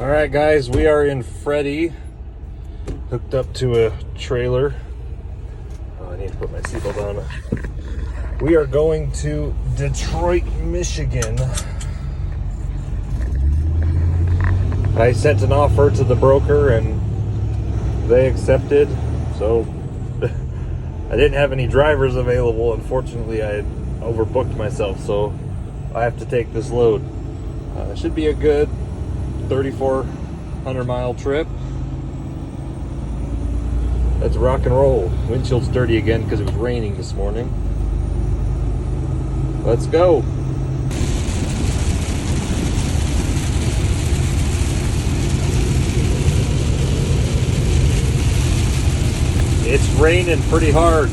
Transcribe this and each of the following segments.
All right, guys, we are in Freddie, hooked up to a trailer. Oh, I need to put my seatbelt on. We are going to Detroit, Michigan. I sent an offer to the broker and they accepted, so I didn't have any drivers available. Unfortunately, I had overbooked myself, so I have to take this load. It should be a good 3,400 mile trip. Let's rock and roll. Windshield's dirty again because it was raining this morning. Let's go. It's raining pretty hard.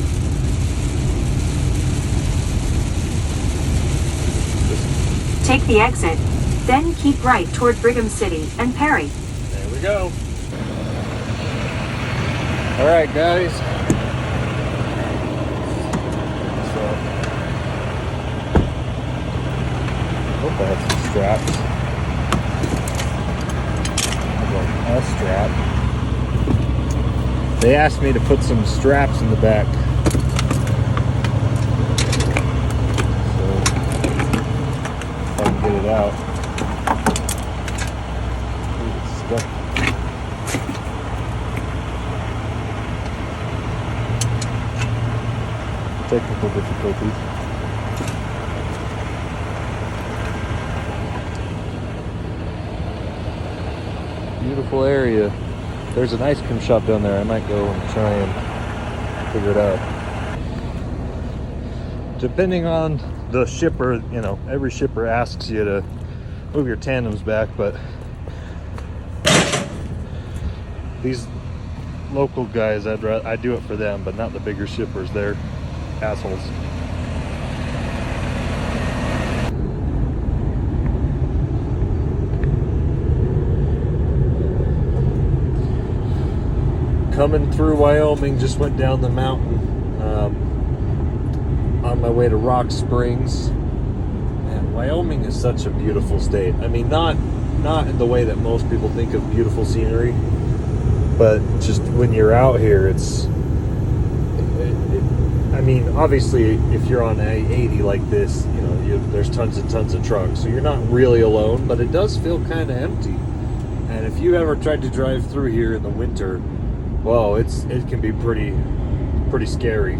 Take the exit, then keep right toward Brigham City and Perry. There we go. All right, guys. So, hope I have some straps. A strap. They asked me to put some straps in the back. So, if I can get it out. Ooh, it's stuck. Technical difficulties. Beautiful area. There's an ice cream shop down there. I might go and try and figure it out. Depending on the shipper, you know, every shipper asks you to move your tandems back, but these local guys, I'd do it for them, but not the bigger shippers. They're assholes. Coming through Wyoming, just went down the mountain on my way to Rock Springs. And Wyoming is such a beautiful state. I mean, not in the way that most people think of beautiful scenery, but just when you're out here, I mean, obviously, if you're on I-80 like this, you know, there's tons and tons of trucks, so you're not really alone, but it does feel kind of empty. And if you ever tried to drive through here in the winter, well, it can be pretty scary.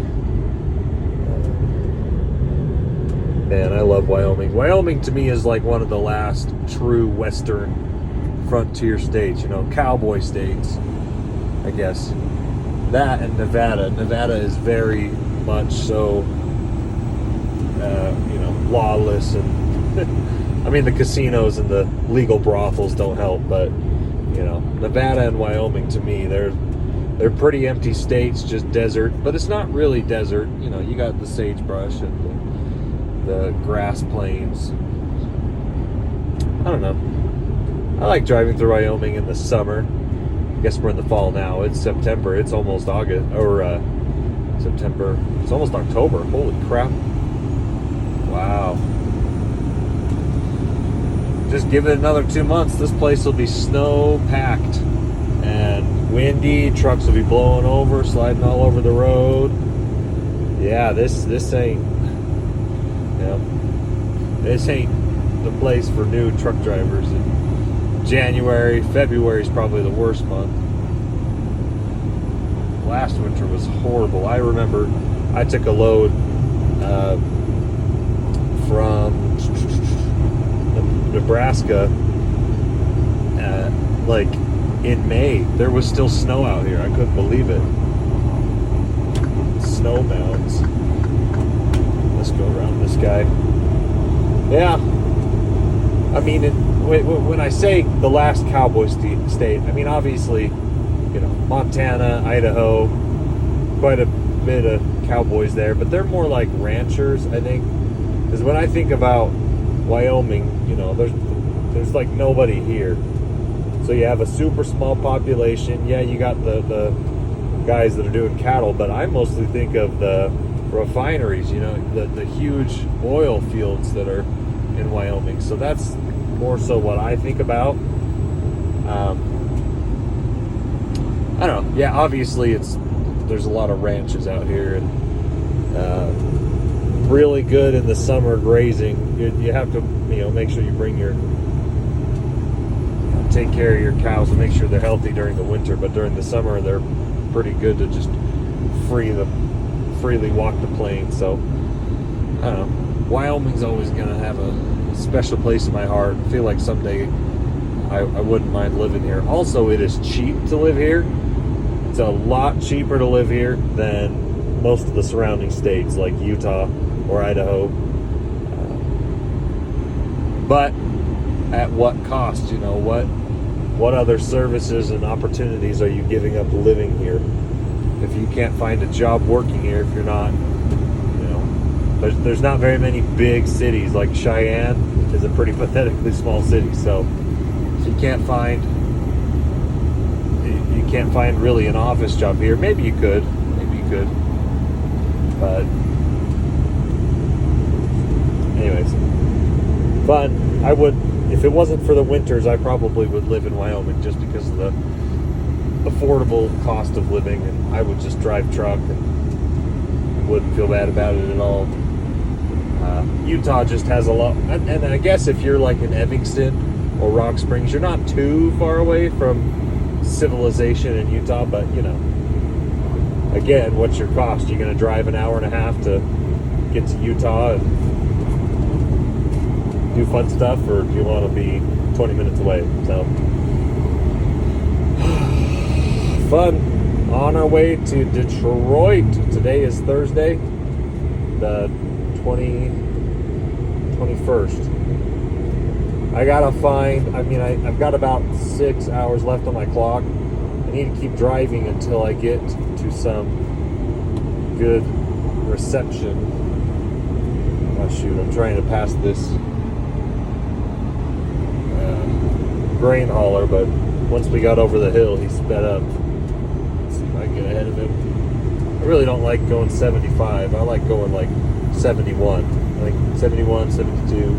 Man, I love Wyoming. Wyoming to me is like one of the last true Western frontier states, you know, cowboy states, I guess. That and Nevada. Nevada is very much so, you know, lawless, and I mean, the casinos and the legal brothels don't help, but you know, Nevada and Wyoming to me, they're pretty empty states, just desert, but it's not really desert. You know, you got the sagebrush and the grass plains. I don't know. I like driving through Wyoming in the summer. I guess we're in the fall now. It's September. It's almost August, or September. It's almost October. Holy crap. Wow. Just give it another 2 months. This place will be snow-packed and windy. Trucks will be blowing over, sliding all over the road. Yeah, this ain't, you know, this ain't the place for new truck drivers. January, February is probably the worst month. Last winter was horrible. I remember I took a load from Nebraska like in May. There was still snow out here. I couldn't believe it. Snow mounds. Let's go around this guy. Yeah. I mean, when I say the last cowboy state, I mean, obviously, you know, Montana, Idaho, quite a bit of cowboys there, but they're more like ranchers, I think. Because when I think about Wyoming, you know, there's like nobody here. So you have a super small population. Yeah, you got the guys that are doing cattle, but I mostly think of the refineries, you know, the huge oil fields that are in Wyoming. So that's more so what I think about. I don't know. Yeah, obviously there's a lot of ranches out here, and really good in the summer grazing. You have to, make sure you bring take care of your cows and make sure they're healthy during the winter. But during the summer, they're pretty good to just freely walk the plains. So I don't know. Wyoming's always gonna have a special place in my heart. I feel like someday I wouldn't mind living here. Also, it is cheap to live here. It's a lot cheaper to live here than most of the surrounding states like Utah or Idaho. But at what cost? What other services and opportunities are you giving up living here? If you can't find a job working here, if you're not, there's not very many big cities. Like Cheyenne is a pretty pathetically small city. So you can't find really an office job here. Maybe you could, but anyways, fun. I would, if it wasn't for the winters, I probably would live in Wyoming just because of the affordable cost of living, and I would just drive truck and wouldn't feel bad about it at all. Utah just has a lot, and I guess if you're like in Evanston or Rock Springs, you're not too far away from civilization in Utah, but again, what's your cost? You're going to drive an hour and a half to get to Utah and do fun stuff, or do you want to be 20 minutes away? So fun. On our way to Detroit. Today is Thursday, the 21st. I gotta find, I've got about 6 hours left on my clock. I need to keep driving until I get to some good reception. Oh shoot, I'm trying to pass this grain hauler, but once we got over the hill, he sped up. Let's see if I can get ahead of him. I really don't like going 75. I like going like 71. Like 71, 72.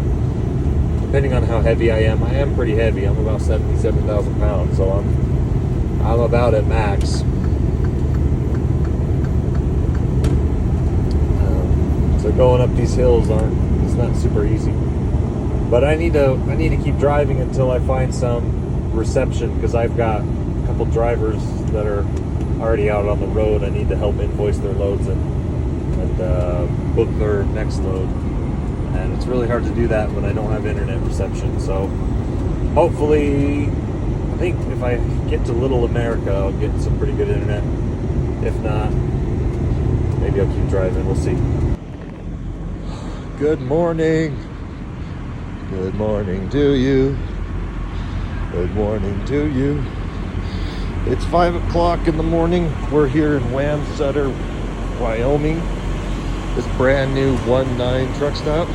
Depending on how heavy I am pretty heavy. I'm about 77,000 pounds, so I'm about at max. So going up these hills it's not super easy. But I need to keep driving until I find some reception, because I've got a couple drivers that are already out on the road. I need to help invoice their loads and book their next load. And it's really hard to do that when I don't have internet reception. So hopefully, I think if I get to Little America, I'll get some pretty good internet. If not, maybe I'll keep driving. We'll see. Good morning. Good morning to you. Good morning to you. It's 5 o'clock in the morning. We're here in Wamsutter, Wyoming. This brand new 1.9 truck stop.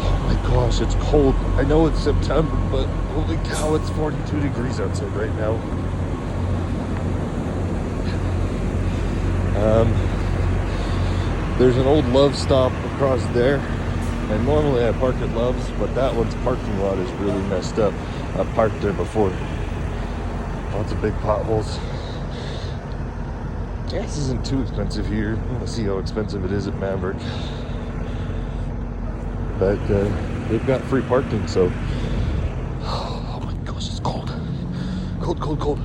Oh my gosh, it's cold. I know it's September, but holy cow, it's 42 degrees outside right now. There's an old Love's stop across there, and normally I park at Love's, but that one's parking lot is really messed up. I parked there before. Lots of big potholes. Gas isn't too expensive here. I want to see how expensive it is at Maverick. But they've got free parking, so. Oh my gosh, it's cold. Cold, cold, cold.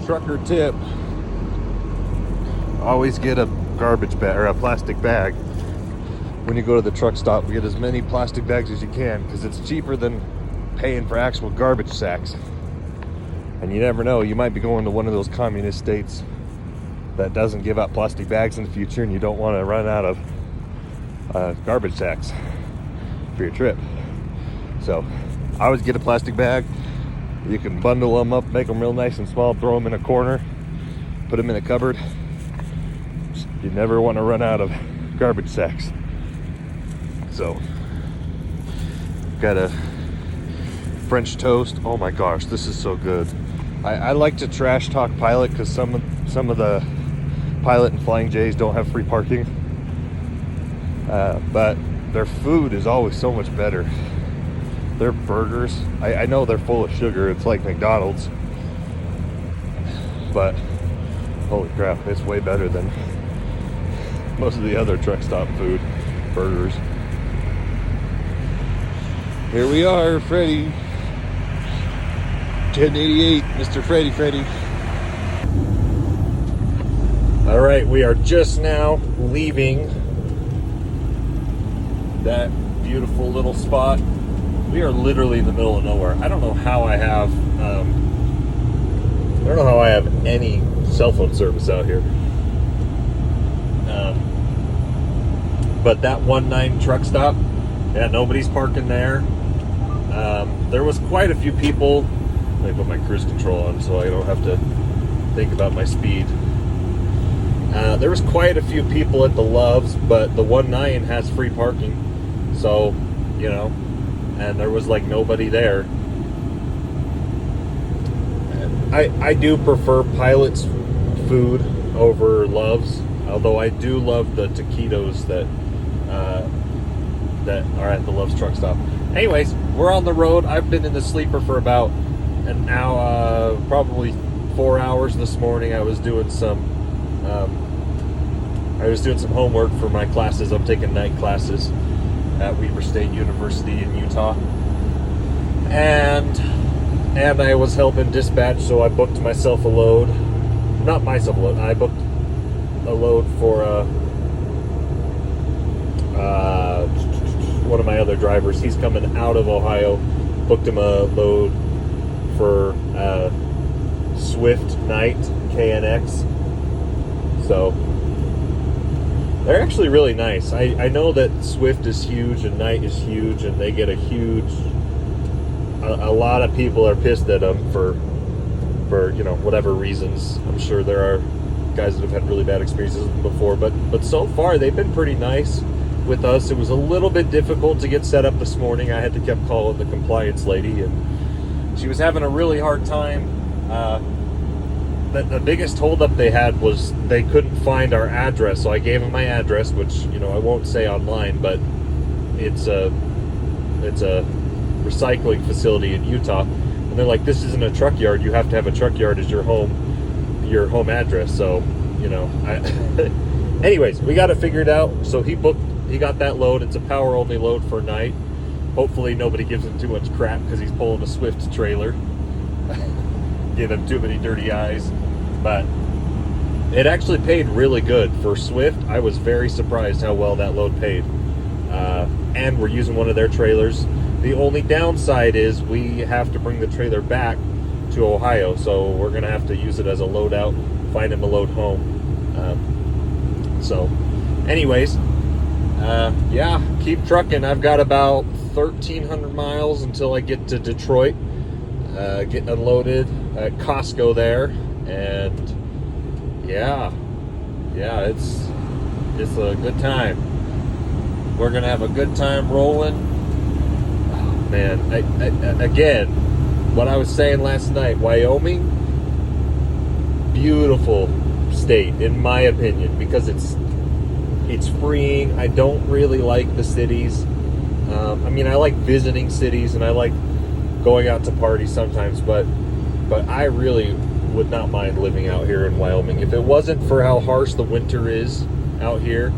Trucker tip. Always get a garbage bag or a plastic bag. When you go to the truck stop, get as many plastic bags as you can, because it's cheaper than paying for actual garbage sacks. And you never know, you might be going to one of those communist states that doesn't give out plastic bags in the future, and you don't want to run out of garbage sacks for your trip. So I always get a plastic bag. You can bundle them up, make them real nice and small, throw them in a corner, put them in a cupboard. You never want to run out of garbage sacks. So got a French toast. Oh my gosh, this is so good. I like to trash talk Pilot because some of the Pilot and Flying J's don't have free parking, but their food is always so much better. Their burgers, I know they're full of sugar. It's like McDonald's. But holy crap, it's way better than most of the other truck stop food burgers. Here we are, Freddy. 1088, Mr. Freddy. All right, we are just now leaving that beautiful little spot. We are literally in the middle of nowhere. I don't know how I have any cell phone service out here. But that 1-9 truck stop, yeah, nobody's parking there. There was quite a few people. Let me put my cruise control on so I don't have to think about my speed. There was quite a few people at the Loves, but the 1-9 has free parking. So, you know, and there was like nobody there. I do prefer Pilot's food over Love's, although I do love the taquitos that are at the Love's truck stop. Anyways, we're on the road. I've been in the sleeper for about an hour, probably 4 hours this morning. I was doing some homework for my classes. I'm taking night classes at Weber State University in Utah, and I was helping dispatch, so I booked myself a load. Not myself a load. I booked a load for one of my other drivers. He's coming out of Ohio. Booked him a load for Swift Night KNX. So they're actually really nice. I know that Swift is huge and Night is huge, and they get a lot of people are pissed at them for you know, whatever reasons. I'm sure there are guys that have had really bad experiences with them before, but so far they've been pretty nice with us. It was a little bit difficult to get set up this morning. I had to keep calling the compliance lady, and she was having a really hard time. The biggest holdup they had was they couldn't find our address, so I gave them my address, which, you know, I won't say online, but it's a recycling facility in Utah, and they're like, this isn't a truck yard. You have to have a truck yard as your home address. So, you know, anyways, we got it figured out. So he got that load. It's a power only load for Night. Hopefully nobody gives him too much crap because he's pulling a Swift trailer. Give him too many dirty eyes. But it actually paid really good for Swift. I was very surprised how well that load paid. And we're using one of their trailers. The only downside is we have to bring the trailer back to Ohio, so we're going to have to use it as a load out, find him a load home. So anyways, yeah, keep trucking. I've got about 1,300 miles until I get to Detroit, getting unloaded at Costco there, and yeah, it's a good time. We're gonna have a good time rolling. Oh, man, I again, what I was saying last night, Wyoming, beautiful state in my opinion, because it's freeing. I don't really like the cities. I mean, I like visiting cities and I like going out to parties sometimes, but I really would not mind living out here in Wyoming if it wasn't for how harsh the winter is out here,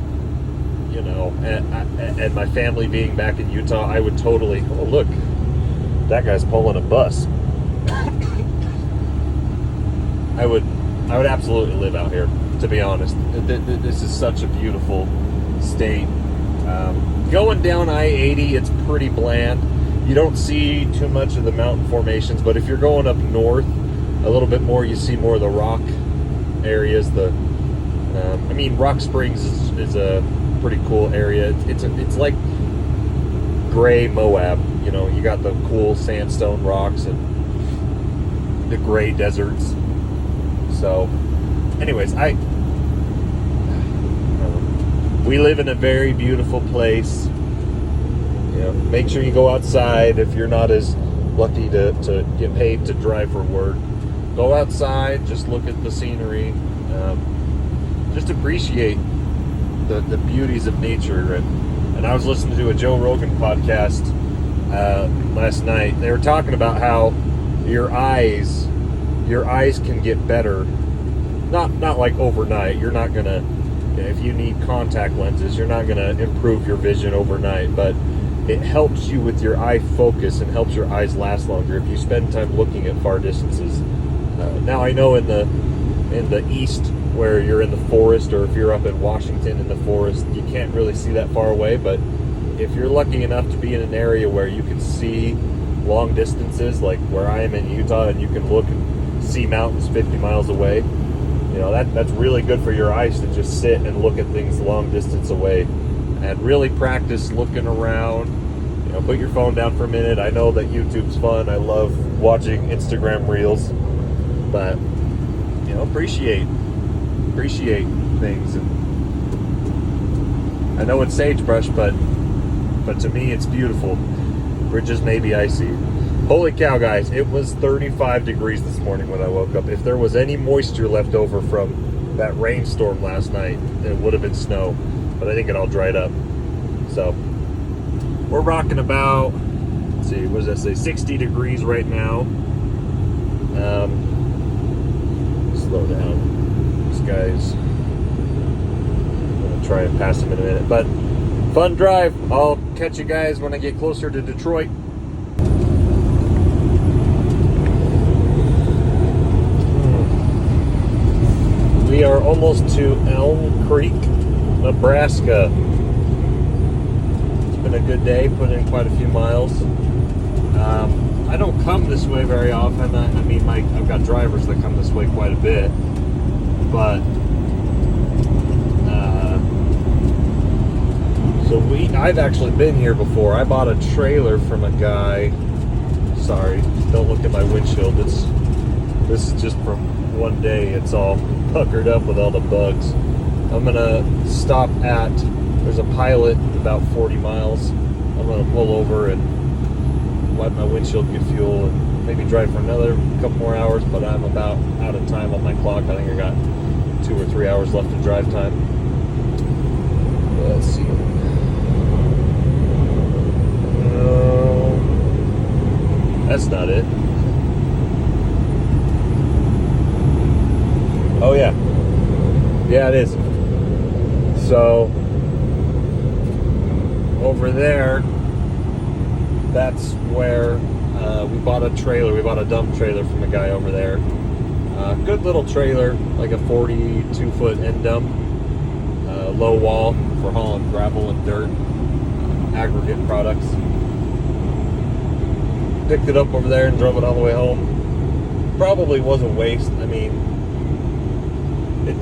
you know, and my family being back in Utah. I would totally. Oh, look, that guy's pulling a bus. I would absolutely live out here, to be honest. This is such a beautiful state. Going down I-80, it's pretty bland. You don't see too much of the mountain formations, but if you're going up north a little bit more, you see more of the rock areas. I mean, Rock Springs is a pretty cool area. It's like gray Moab. You know, you got the cool sandstone rocks and the gray deserts. So, anyways, we live in a very beautiful place. You know, make sure you go outside if you're not as lucky to get paid to drive for work. Go outside, just look at the scenery, just appreciate the beauties of nature. And I was listening to a Joe Rogan podcast last night. They were talking about how your eyes can get better. Not like overnight. You're not gonna, if you need contact lenses, you're not gonna improve your vision overnight. But it helps you with your eye focus and helps your eyes last longer if you spend time looking at far distances. Now I know in the east, where you're in the forest, or if you're up in Washington in the forest, you can't really see that far away. But if you're lucky enough to be in an area where you can see long distances, like where I am in Utah, and you can look and see mountains 50 miles away, you know, that's really good for your eyes to just sit and look at things long distance away. And really practice looking around. You know, put your phone down for a minute. I know that YouTube's fun. I love watching Instagram reels, but you know, appreciate things. And I know it's sagebrush, but to me it's beautiful. Bridges may be icy. Holy cow, guys! It was 35 degrees this morning when I woke up. If there was any moisture left over from that rainstorm last night, it would have been snow. But I think it all dried up. So we're rocking about, let's see, what does that say, 60 degrees right now. Slow down. This guy's, I'm gonna try and pass him in a minute. But fun drive. I'll catch you guys when I get closer to Detroit. We are almost to Elm Creek, Nebraska. It's been a good day, put in quite a few miles. I don't come this way very often. I mean, I've got drivers that come this way quite a bit, but I've actually been here before. I bought a trailer from a guy. Sorry, don't look at my windshield. This is just from one day. It's all puckered up with all the bugs. I'm gonna stop at, there's a pilot about 40 miles. I'm gonna pull over and wipe my windshield, get fuel, and maybe drive for another couple more hours, but I'm about out of time on my clock. I think I got 2 or 3 hours left of drive time. Let's see. No, that's not it. Oh yeah. Yeah, it is. So over there, that's where we bought a trailer. We bought a dump trailer from a guy over there. Good little trailer, like a 42-foot end dump, low wall for hauling gravel and dirt, aggregate products. Picked it up over there and drove it all the way home. Probably was a waste. I mean,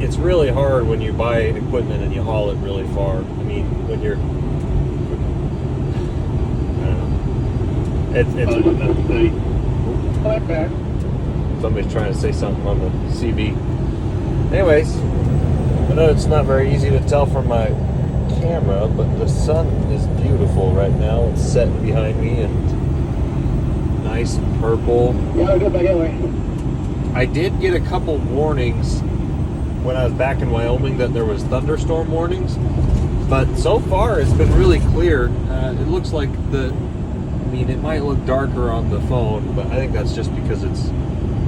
it's really hard when you buy equipment and you haul it really far. I mean, when you're, I don't know. Somebody's trying to say something on the CB. Anyways, I know it's not very easy to tell from my camera, but the sun is beautiful right now. It's setting behind me and nice and purple. Yeah, I'll go back anyway. I did get a couple warnings when I was back in Wyoming that there was thunderstorm warnings, but so far it's been really clear. It looks like it might look darker on the phone, but I think that's just because it's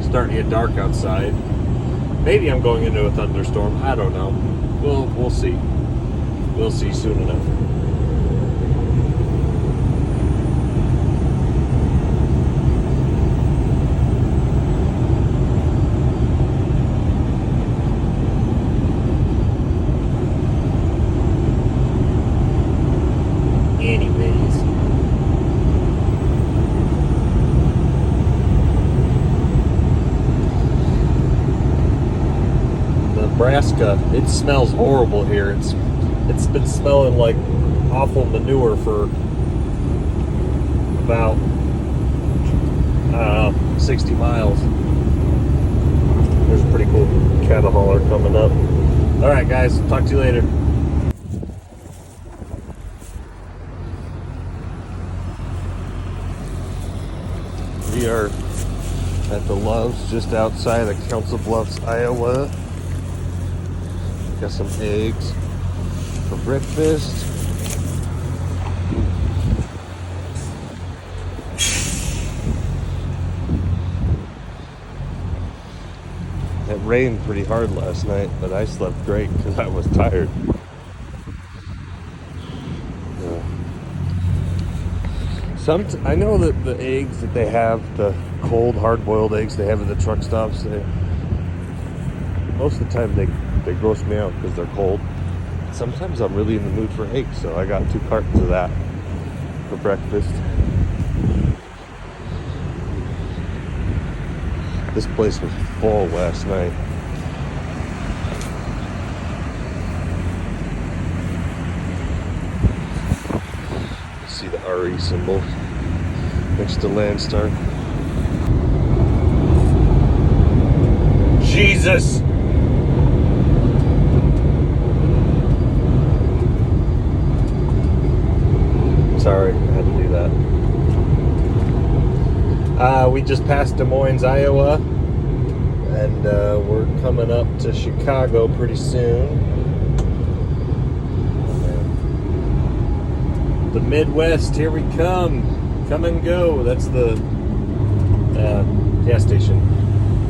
starting to get dark outside. Maybe I'm going into a thunderstorm. I don't know. We'll see. We'll see soon enough. Nebraska, it smells horrible here. It's been smelling like awful manure for about 60 miles. There's a pretty cool cattle hauler coming up. All right, guys, talk to you later. We are at the Love's just outside of Council Bluffs, Iowa. Got some eggs for breakfast. rained pretty hard last night, but I slept great because I was tired. I know that the eggs that they have, the cold, hard-boiled eggs they have at the truck stops, most of the time they gross me out because they're cold. Sometimes I'm really in the mood for eggs, so I got 2 cartons of that for breakfast. This place was full last night. See the RE symbol next to Landstar. Jesus! Sorry, I had to do that. We just passed Des Moines, Iowa, and we're coming up to Chicago pretty soon. The Midwest, here we come. Come and go. That's the gas station.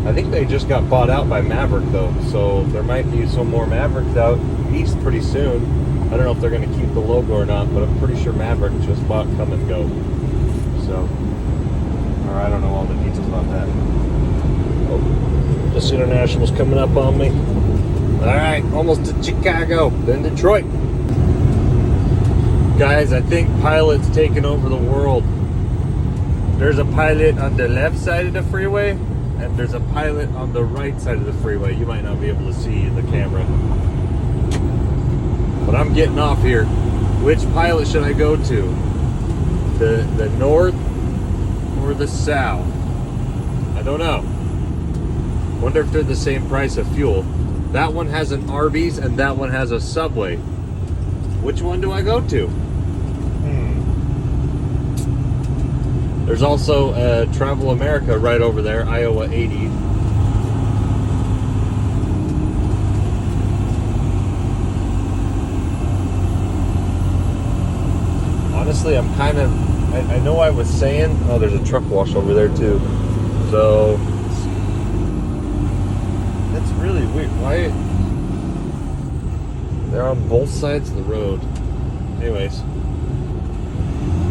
I think they just got bought out by Maverick, though, so there might be some more Mavericks out east pretty soon. I don't know if they're going to keep the logo or not, but I'm pretty sure Maverick just bought Come and Go. So, or I don't know all the details about that. Oh, this International's coming up on me. All right, almost to Chicago, then Detroit. Guys, I think Pilot's taking over the world. There's a Pilot on the left side of the freeway, and there's a Pilot on the right side of the freeway. You might not be able to see in the camera. But I'm getting off here. Which Pilot should I go to? The north or the south? I don't know. Wonder if they're the same price of fuel. That one has an Arby's and that one has a Subway. Which one do I go to? There's also Travel America right over there, Iowa 80. Honestly, I'm kind of... I know I was saying... Oh, there's a truck wash over there, too. So... That's really weird. Why... They're on both sides of the road. Anyways.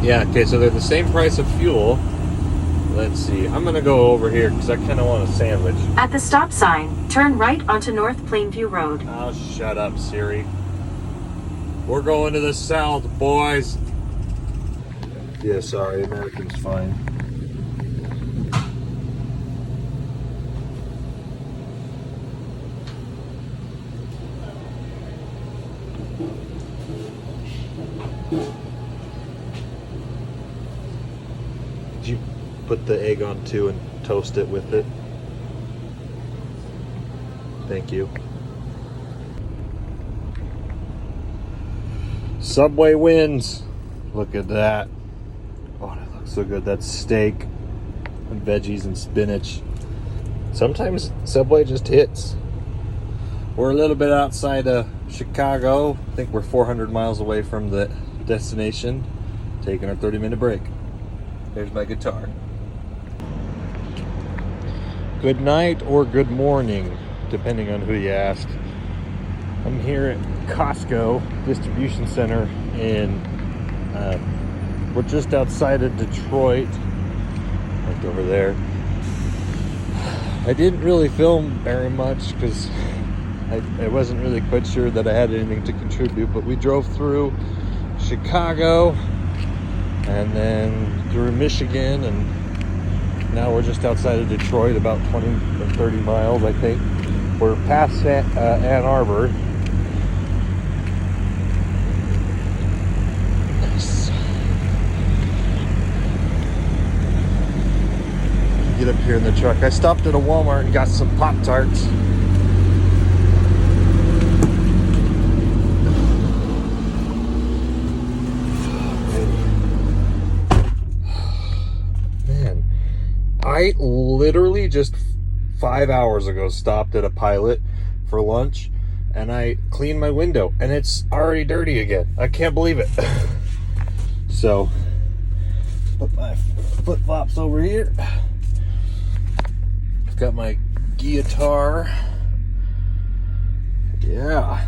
Yeah, okay, so they're the same price of fuel. Let's see. I'm going to go over here because I kind of want a sandwich. At the stop sign, turn right onto North Plainview Road. Oh, shut up, Siri. We're going to the south, boys. Yeah, sorry, American's fine. Did you put the egg on too and toast it with it? Thank you. Subway wins. Look at that. Oh, that looks so good. That's steak and veggies and spinach. Sometimes Subway just hits. We're a little bit outside of Chicago. I think we're 400 miles away from the destination. Taking our 30-minute break. There's my guitar. Good night or good morning, depending on who you ask. I'm here at Costco Distribution Center in, we're just outside of Detroit, right over there. I didn't really film very much because I wasn't really quite sure that I had anything to contribute, but we drove through Chicago and then through Michigan, and now we're just outside of Detroit, about 20 or 30 miles, I think. We're past Ann Arbor. Nice. Get up here in the truck. I stopped at a Walmart and got some Pop-Tarts. I literally just 5 hours ago stopped at a Pilot for lunch, and I cleaned my window and it's already dirty again. I can't believe it. So put my flip-flops over here. I've got my guitar Yeah.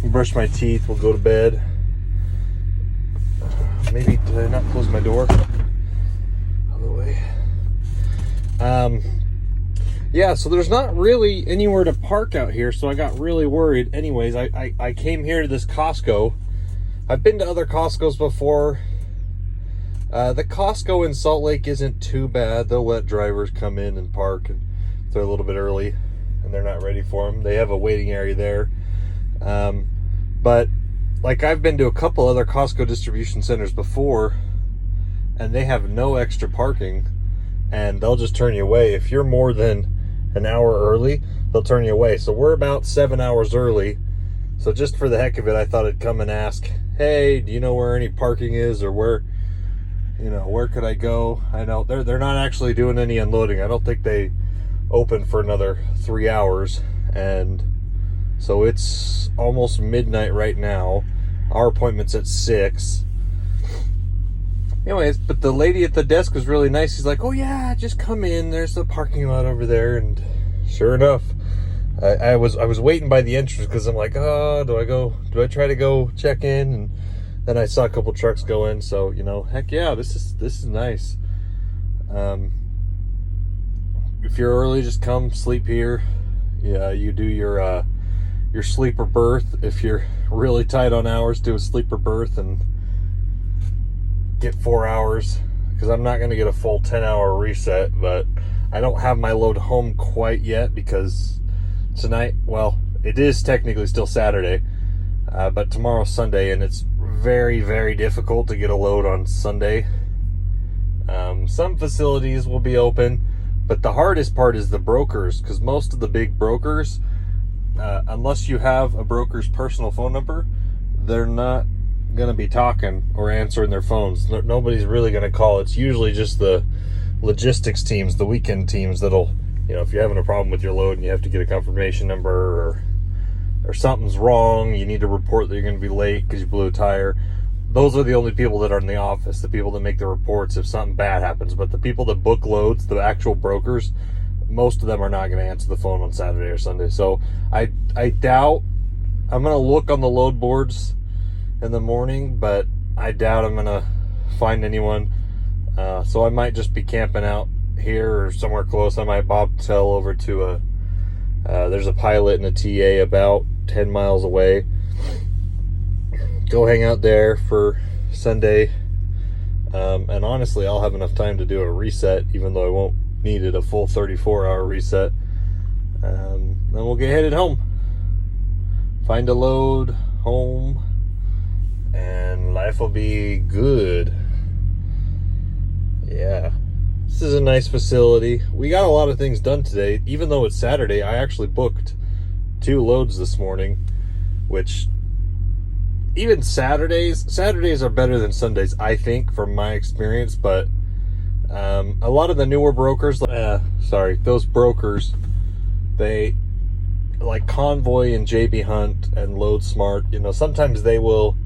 Brush my teeth. We'll go to bed. Maybe did I not close my door? Other way. Yeah, so there's not really anywhere to park out here, so I got really worried. Anyways, I came here to this Costco. I've been to other Costcos before. The Costco in Salt Lake isn't too bad. They'll let drivers come in and park and if they're a little bit early and they're not ready for them. They have a waiting area there. But like I've been to a couple other Costco distribution centers before and they have no extra parking and they'll just turn you away. If you're more than an hour early, they'll turn you away. So we're about 7 hours early. So just for the heck of it, I thought I'd come and ask, hey, do you know where any parking is or where could I go? I know they're not actually doing any unloading. I don't think they open for another 3 hours. And so it's almost midnight right now. Our appointment's at 6. Anyways, but the lady at the desk was really nice. She's like, oh yeah, just come in. There's the parking lot over there. And sure enough, I was waiting by the entrance because I'm like, oh, do I try to go check in? And then I saw a couple trucks go in. So, heck yeah, this is nice. If you're early, just come sleep here. Yeah, you do your sleeper berth. If you're really tight on hours, do a sleeper berth and get 4 hours because I'm not going to get a full 10-hour reset, but I don't have my load home quite yet because tonight, well, it is technically still Saturday, but tomorrow's Sunday and it's very, very difficult to get a load on Sunday. Some facilities will be open, but the hardest part is the brokers because most of the big brokers, unless you have a broker's personal phone number, they're not going to be talking or answering their phones. Nobody's really going to call. It's usually just the logistics teams, the weekend teams that'll, if you're having a problem with your load and you have to get a confirmation number or something's wrong, you need to report that you're going to be late because you blew a tire. Those are the only people that are in the office, the people that make the reports if something bad happens. But the people that book loads, the actual brokers, most of them are not going to answer the phone on Saturday or Sunday. So I doubt, I'm going to look on the load boards in the morning, but I doubt I'm going to find anyone. So I might just be camping out here or somewhere close. I might bobtail over to there's a Pilot and a TA about 10 miles away. Go hang out there for Sunday. And honestly, I'll have enough time to do a reset, even though I won't need it a full 34-hour reset. Then we'll get headed home. Find a load home. And life will be good. Yeah. This is a nice facility. We got a lot of things done today. Even though it's Saturday, I actually booked 2 loads this morning, which even Saturdays are better than Sundays, I think, from my experience. But a lot of the newer brokers, those brokers, they like Convoy and JB Hunt and Load Smart, sometimes they'll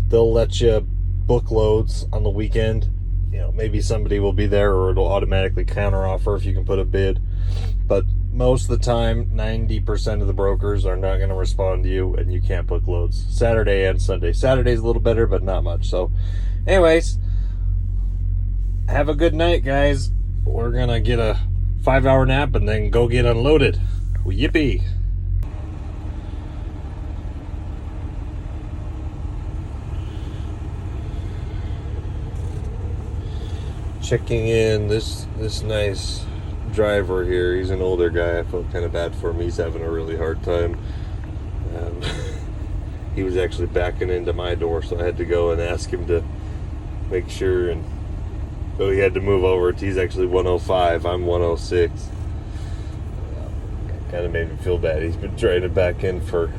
let you book loads on the weekend. Maybe somebody will be there or it'll automatically counter offer if you can put a bid. But most of the time, 90% of the brokers are not going to respond to you and you can't book loads. Saturday and Sunday. Saturday's a little better, but not much. So anyways, have a good night, guys. We're going to get a 5-hour nap and then go get unloaded. Yippee. Checking in this nice driver here. He's an older guy. I felt kind of bad for him. He's having a really hard time. He was actually backing into my door, so I had to go and ask him to make sure. And so he had to move over. He's actually 105. I'm 106. Kind of made me feel bad. He's been trying to back in for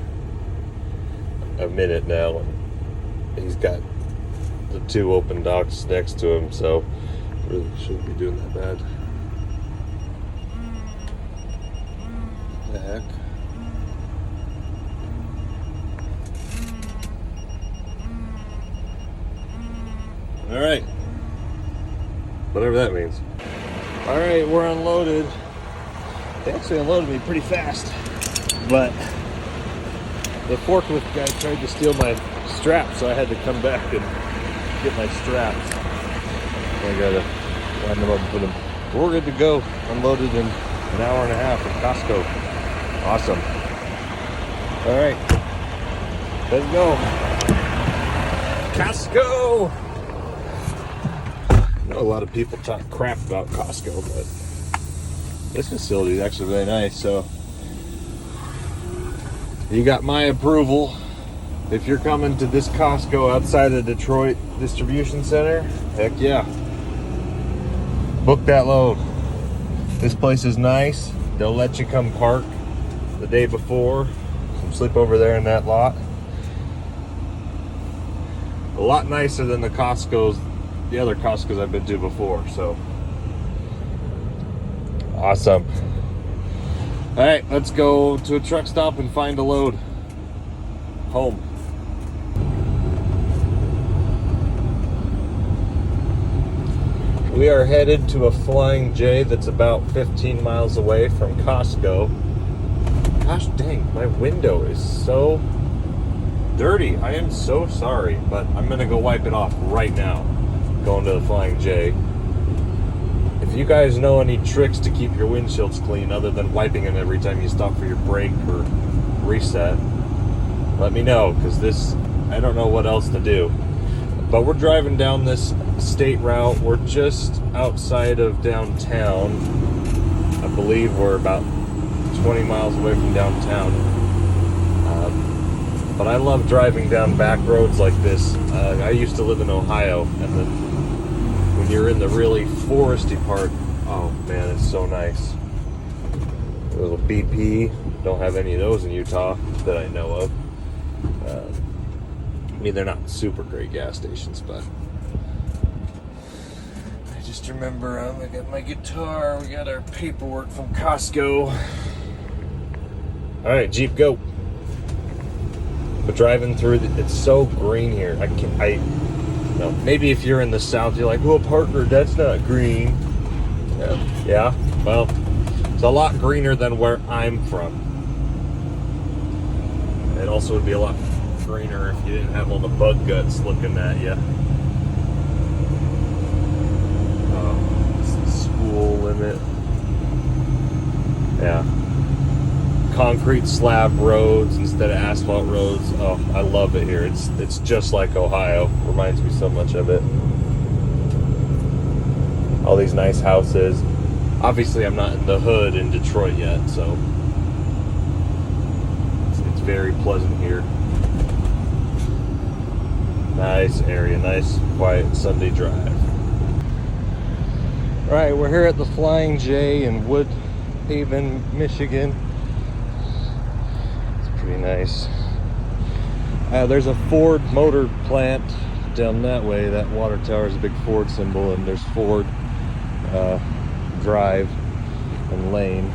a minute now, and he's got the 2 open docks next to him, so really shouldn't be doing that bad. The heck? All right. Whatever that means. All right, we're unloaded. They actually unloaded me pretty fast. but the forklift guy tried to steal my straps, so I had to come back and get my straps. I gotta line them up and put them. We're good to go. Unloaded in an hour and a half from Costco. Awesome. All right, let's go. Costco. I know a lot of people talk crap about Costco, but this facility is actually really nice. So you got my approval. If you're coming to this Costco outside of Detroit Distribution Center, heck yeah. Book that load. This place is nice. They'll let you come park the day before. Sleep over there in that lot. A lot nicer than the Costco's, the other Costco's I've been to before, so. Awesome. All right, let's go to a truck stop and find a load. Home. We are headed to a Flying J that's about 15 miles away from Costco. Gosh dang, my window is so dirty. I am so sorry, but I'm gonna go wipe it off right now. Going to the Flying J. If you guys know any tricks to keep your windshields clean other than wiping them every time you stop for your break or reset, let me know, because this, I don't know what else to do. But we're driving down this state route. We're just outside of downtown. I believe we're about 20 miles away from downtown. But I love driving down back roads like this. I used to live in Ohio, and when you're in the really foresty part, oh man, it's so nice. A little BP. Don't have any of those in Utah that I know of. I mean, they're not super great gas stations, but I just remember I got my guitar, we got our paperwork from Costco. All right, Jeep, go. But driving through, it's so green here. No, maybe if you're in the South, you're like, well, Parker, that's not green. Yeah, well, it's a lot greener than where I'm from. It also would be a lot greener if you didn't have all the bug guts looking at you. It's the school limit. Yeah. Concrete slab roads instead of asphalt roads. Oh, I love it here. It's just like Ohio. Reminds me so much of it. All these nice houses. Obviously, I'm not in the hood in Detroit yet, so it's very pleasant here. Nice area, nice quiet Sunday drive. All right, we're here at the Flying J in Woodhaven, Michigan. It's pretty nice. There's a Ford motor plant down that way. That water tower is a big Ford symbol, and there's Ford Drive and Lane.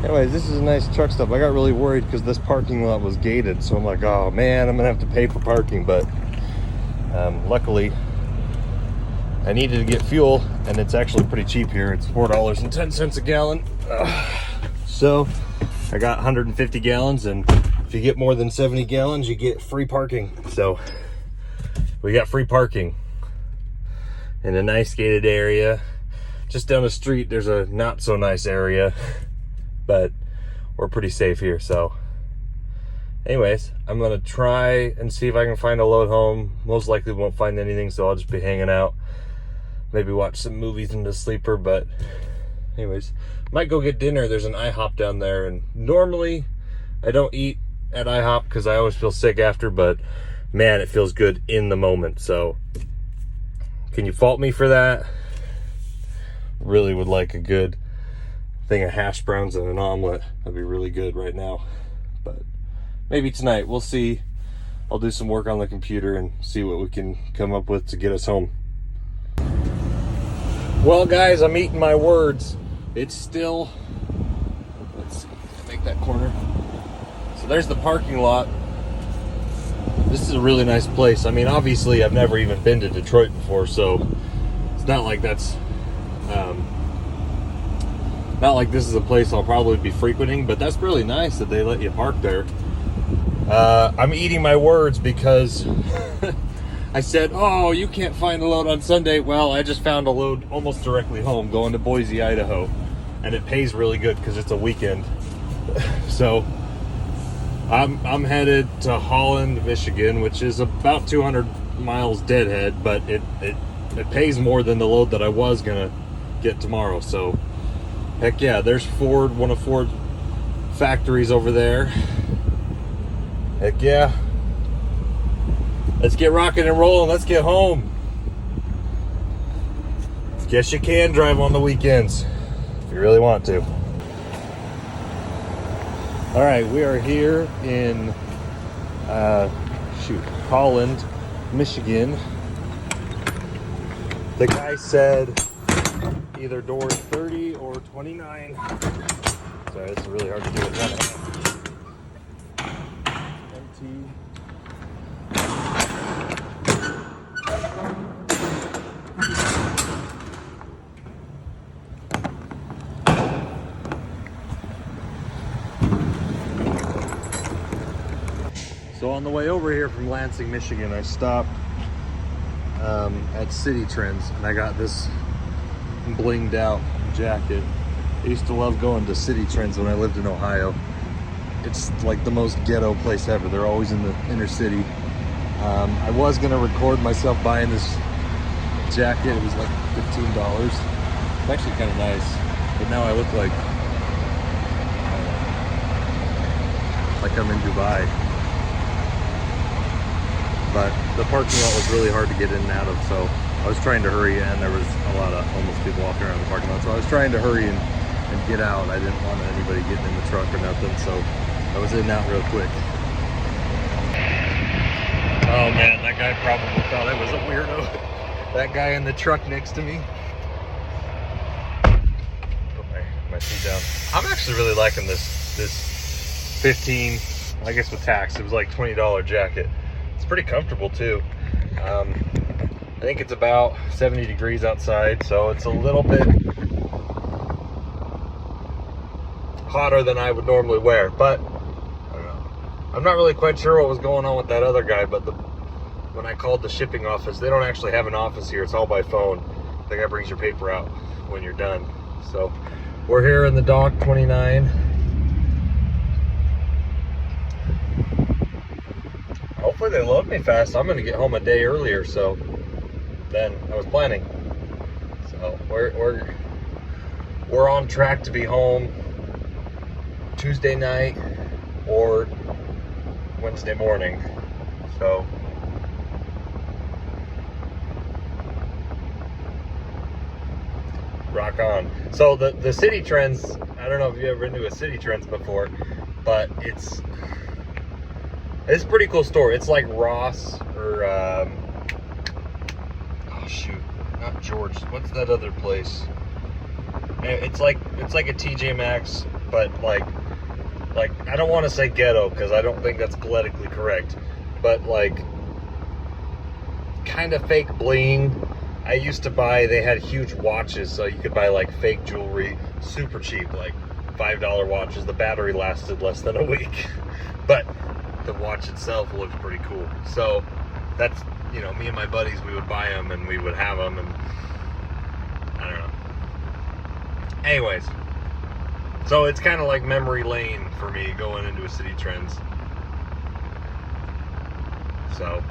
Anyways, this is a nice truck stop. I got really worried because this parking lot was gated, so I'm like, oh man, I'm gonna have to pay for parking, but luckily I needed to get fuel, and it's actually pretty cheap here. It's $4.10 a gallon. So I got 150 gallons, and if you get more than 70 gallons, you get free parking. So we got free parking in a nice gated area. Just down the street, there's a not so nice area, but we're pretty safe here. So anyways, I'm gonna try and see if I can find a load home. Most likely won't find anything, so I'll just be hanging out. Maybe watch some movies in the sleeper, but anyways, might go get dinner. There's an IHOP down there, and normally I don't eat at IHOP because I always feel sick after, but man, it feels good in the moment. So can you fault me for that? Really would like a good thing of hash browns and an omelet. That'd be really good right now, but maybe tonight, we'll see. I'll do some work on the computer and see what we can come up with to get us home. Well guys, I'm eating my words. It's still, let's see, make that corner. So there's the parking lot. This is a really nice place. I mean, obviously I've never even been to Detroit before, so it's not like that's Not like this is a place I'll probably be frequenting, but that's really nice that they let you park there. I'm eating my words because I said, oh, you can't find a load on Sunday. Well, I just found a load almost directly home going to Boise, Idaho. And it pays really good because it's a weekend. So I'm headed to Holland, Michigan, which is about 200 miles deadhead, but it pays more than the load that I was gonna get tomorrow. So heck yeah, there's Ford, one of Ford's factories over there. Heck yeah. Let's get rocking and rolling. Let's get home. Guess you can drive on the weekends if you really want to. All right, we are here in Holland, Michigan. The guy said either door 30 or 29. Sorry, this is really hard to do with one hand. Empty. So on the way over here from Lansing, Michigan, I stopped at City Trends and I got this blinged out jacket. I used to love going to City Trends when I lived in Ohio. It's like the most ghetto place ever. They're always in the inner city. I was gonna record myself buying this jacket. It was like $15. It's actually kind of nice, but now I look like I'm in Dubai. But the parking lot was really hard to get in and out of, so I was trying to hurry, and there was a lot of homeless people walking around the parking lot, so I was trying to hurry and get out. I didn't want anybody getting in the truck or nothing, so I was in and out real quick. Oh man, that guy probably thought I was a weirdo. That guy in the truck next to me. Put my feet down. I'm actually really liking this 15, I guess with tax, it was like $20 jacket. It's pretty comfortable too. I think it's about 70 degrees outside, so it's a little bit hotter than I would normally wear, but I don't know. I'm not really quite sure what was going on with that other guy, but when I called the shipping office, they don't actually have an office here. It's all by phone. The guy brings your paper out when you're done. So we're here in the dock 29. Hopefully they load me fast. I'm gonna get home a day earlier so than I was planning. So we're on track to be home Tuesday night or Wednesday morning. So rock on. So the City Trends, I don't know if you've ever been to a City Trends before, but it's a pretty cool store. It's like Ross or oh shoot, not George. What's that other place? It's like a TJ Maxx, but like I don't want to say ghetto because I don't think that's politically correct, but like kind of fake bling. I used to buy, they had huge watches, so you could buy like fake jewelry, super cheap, like $5 watches. The battery lasted less than a week, but the watch itself looked pretty cool. So that's, you know, me and my buddies, we would buy them and we would have them, and I don't know. Anyways, so it's kind of like memory lane for me going into a City Trends. So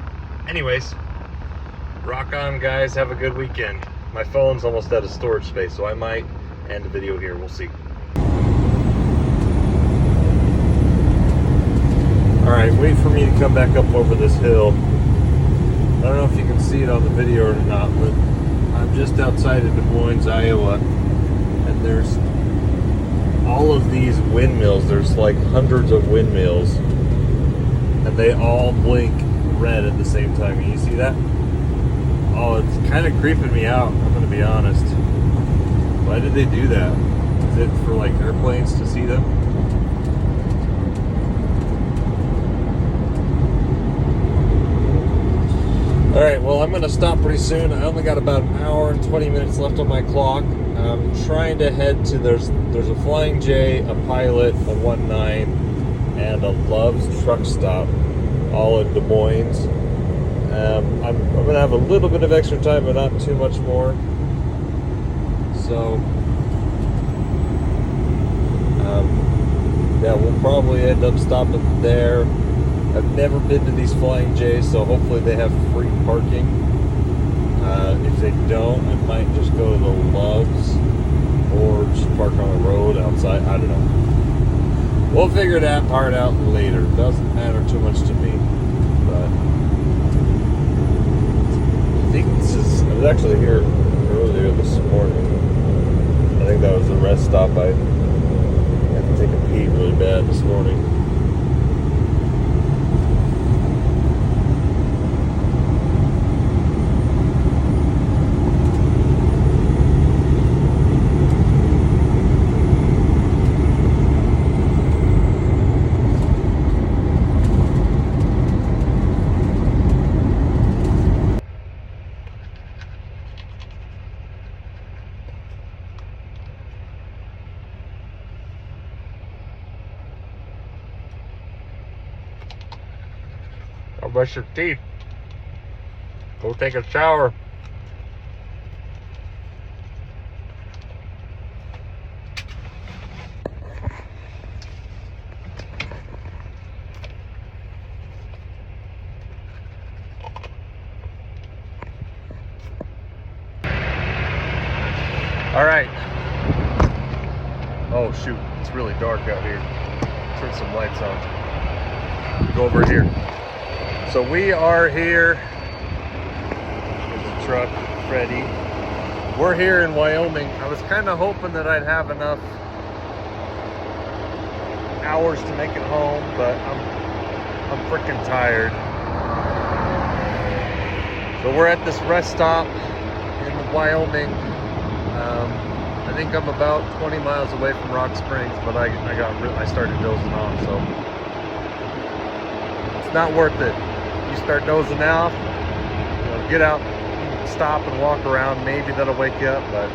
anyways, rock on guys, have a good weekend. My phone's almost out of storage space, so I might end the video here. We'll see. Alright, wait for me to come back up over this hill. I don't know if you can see it on the video or not, but I'm just outside of Des Moines, Iowa, and there's all of these windmills. There's like hundreds of windmills, and they all blink red at the same time. Can you see that? Oh, it's kind of creeping me out, I'm gonna be honest. Why did they do that? Is it for like airplanes to see them? All right, well, I'm gonna stop pretty soon. I only got about an hour and 20 minutes left on my clock. I'm trying to head to, there's a Flying J, a Pilot, a 1.9, and a Love's truck stop, all in Des Moines. I'm gonna have a little bit of extra time, but not too much more. So, yeah, we'll probably end up stopping there. I've never been to these Flying J's, so hopefully they have free parking. If they don't, I might just go to the Loves or just park on the road outside. I don't know. We'll figure that part out later. Doesn't matter too much to me. But I think I was actually here earlier this morning. I think that was the rest stop. I had to take a pee really bad this morning. Go brush your teeth. Go take a shower. All right. Oh shoot, it's really dark out here. Turn some lights on. Go over here. So we are here. There's a truck, Freddie. We're here in Wyoming. I was kind of hoping that I'd have enough hours to make it home, but I'm freaking tired. So we're at this rest stop in Wyoming. I think I'm about 20 miles away from Rock Springs, but I started dozing off, so it's not worth it. You start dozing off, get out, stop and walk around, maybe that'll wake you up, but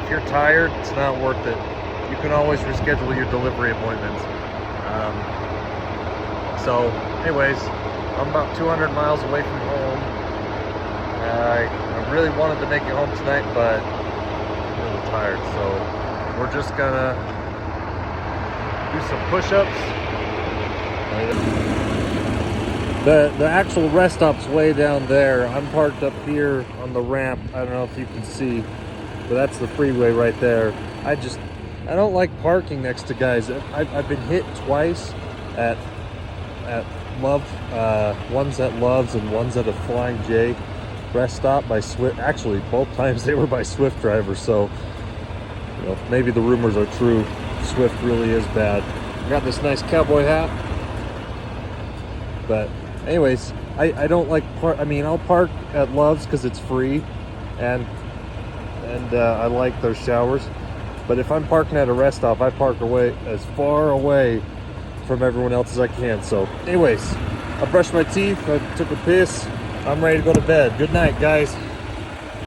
if you're tired, it's not worth it. You can always reschedule your delivery appointments. So anyways, I'm about 200 miles away from home. I really wanted to make it home tonight, but I'm a little tired, so we're just gonna do some push-ups. The actual rest stop's way down there. I'm parked up here on the ramp. I don't know if you can see, but that's the freeway right there. I don't like parking next to guys. I've been hit twice at one's at Love's and one's at a Flying J rest stop by Swift. Actually, both times they were by Swift drivers. So, maybe the rumors are true. Swift really is bad. I got this nice cowboy hat, but anyways, I don't like I'll park at Love's because it's free, and I like those showers. But if I'm parking at a rest stop, I park as far away from everyone else as I can. So anyways, I brushed my teeth, I took a piss, I'm ready to go to bed. Good night, guys.